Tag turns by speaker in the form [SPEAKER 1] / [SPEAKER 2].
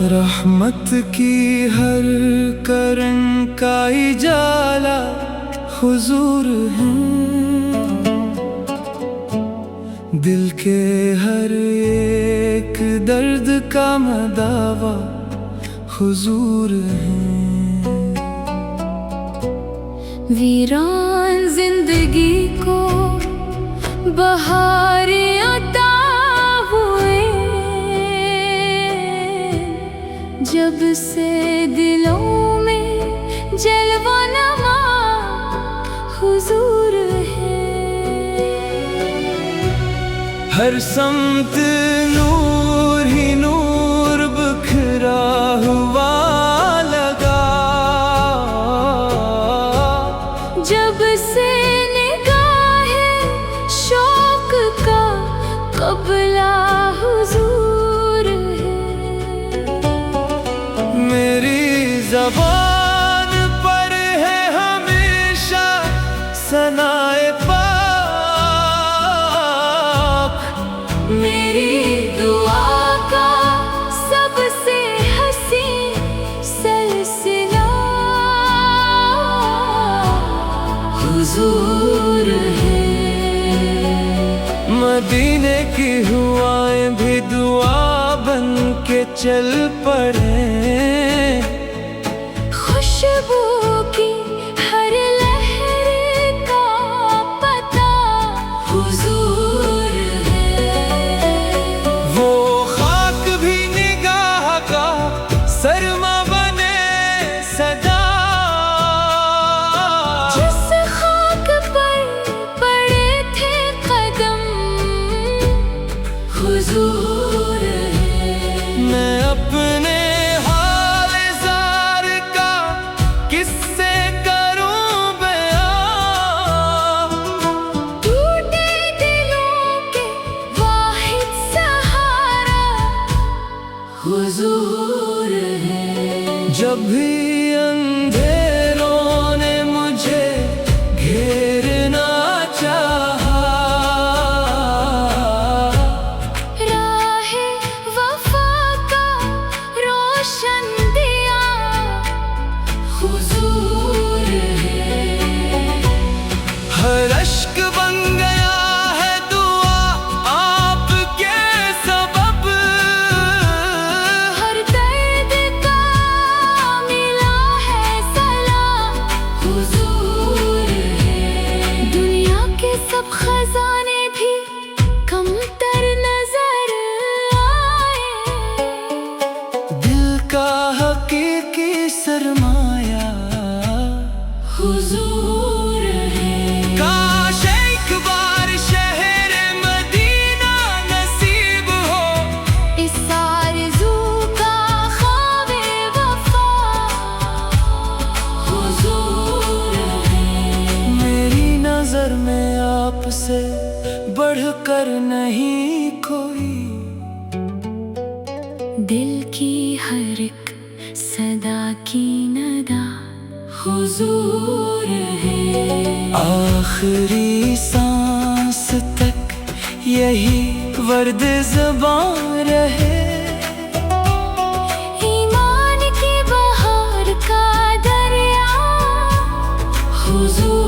[SPEAKER 1] रहमत की हर करन का इजाला हुजूर है। दिल के हर एक दर्द का मदावा हुजूर है।
[SPEAKER 2] वीरान जिंदगी को बहार अता हुए, जब से दिलों में जलवा नमा हुजूर है।
[SPEAKER 1] हर समत नूर ही नूर बिखरा हुआ लगा,
[SPEAKER 2] जब से निगाहे शौक का कबला हुजूर है।
[SPEAKER 1] मेरी ज़बान पर है हमेशा सनाए पाक।
[SPEAKER 2] मेरी दुआ का सबसे हसी सिलसिला हुजूर है।
[SPEAKER 1] मदीने की हुआएं भी दुआ बन के चल पड़े।
[SPEAKER 2] खुशबू की हर लहर का पता हुजूर है।
[SPEAKER 1] वो खाक भी निगाह का सरमा बने सदा,
[SPEAKER 2] जिस खाक पर पड़े थे कदम हुजूर है।
[SPEAKER 1] मैं अपने हाल ज़ार का किससे करूं बयां।
[SPEAKER 2] टूटे दिलों के वाहिद सहारा हुजूर है।
[SPEAKER 1] जब भी अंधेरों ने मुझे घेरना चाहा,
[SPEAKER 2] राहे वफा का रोशन दिया हुजूर है।
[SPEAKER 1] हर अश्क बन गया है दुआ आपके सबब।
[SPEAKER 2] हर दर्द का मिला है सलाम हुजूर है। दुनिया के सब खजाने भी कमतर नजर आए,
[SPEAKER 1] दिल का हकीकी सरमाया
[SPEAKER 2] हुजूर है।
[SPEAKER 1] काश एक बार शहर मदीना नसीब हो।
[SPEAKER 2] इस आरज़ू का ख्वाबे वफा हुजूर है।
[SPEAKER 1] मेरी नजर में आपसे बढ़कर नहीं कोई।
[SPEAKER 2] दिल की हर एक सदा की नदा हुजूर है।
[SPEAKER 1] आखिरी सांस तक यही वर्द ज़बान रहे।
[SPEAKER 2] ईमान की बहार का दरिया हुजूर